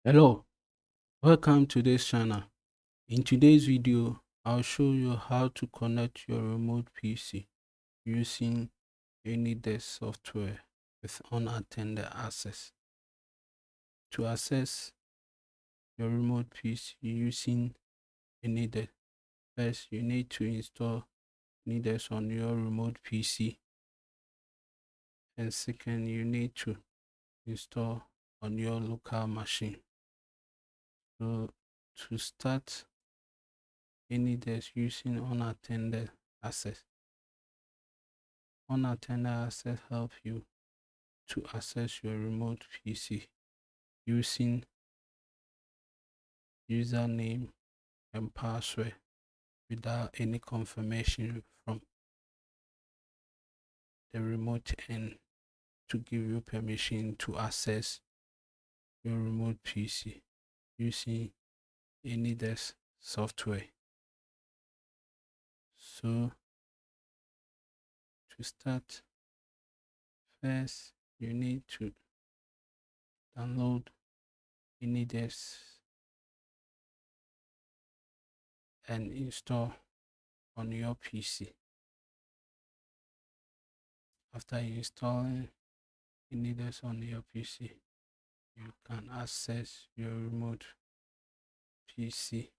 Hello, welcome to this channel. In today's video, I'll show you how to connect your remote PC using AnyDesk software with unattended access. To access your remote PC using AnyDesk, first you need to install AnyDesk on your remote PC, and second you need to install on your local machine. So to start AnyDesk using unattended access, unattended access helps you to access your remote PC using username and password without any confirmation from the remote end to give you permission to access your remote PC using AnyDesk software. So to start, first you need to download AnyDesk and install on your PC. After installing AnyDesk on your PC, you can access your remote PC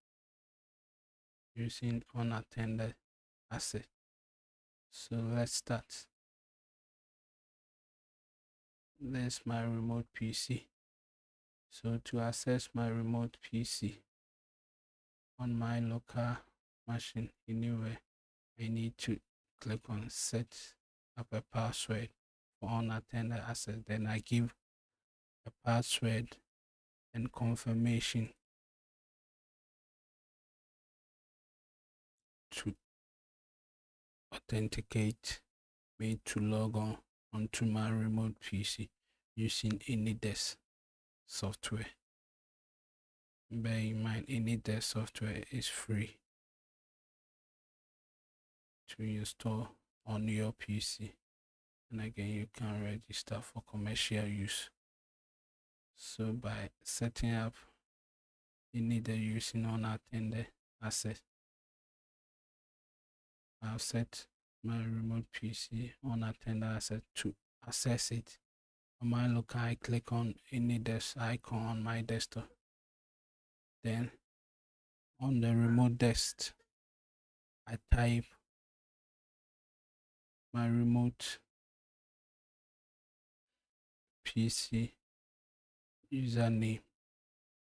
using unattended access. So let's start. There's my remote PC. So to access my remote PC on my local machine anywhere, I need to click on set up a password for unattended access. Then I give a password and confirmation to authenticate me to log on onto my remote PC using AnyDesk software. Bear in mind, AnyDesk software is free to install on your PC, and again you can register for commercial use. So by setting up AnyDesk using unattended access, I've set my remote PC unattended access. To access it on my local, I click on AnyDesk icon on my desktop. Then on the remote desk, I type my remote PC username.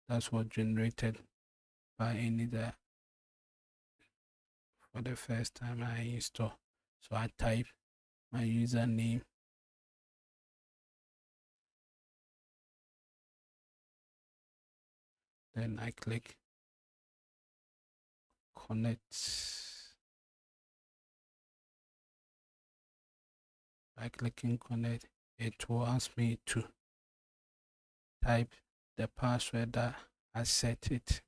That's what generated by AnyDesk for the first time I install. So I type my username, then I click connect. By clicking connect, it will ask me to type the password that I set it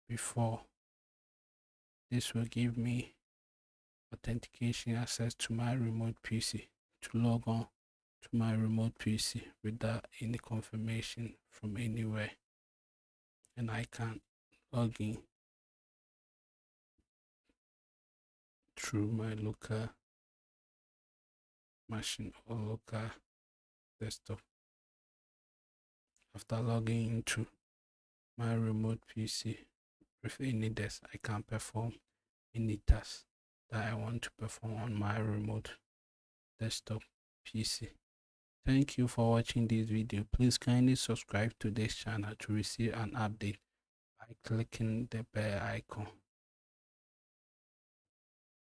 before. This will give me authentication access to my remote PC to log on to my remote PC without any confirmation from anywhere, and I can log in through my local machine or local desktop. After logging into my remote PC with AnyDesk, I can perform any task that I want to perform on my remote desktop PC. Thank you for watching this video. Please kindly subscribe to this channel to receive an update by clicking the bell icon.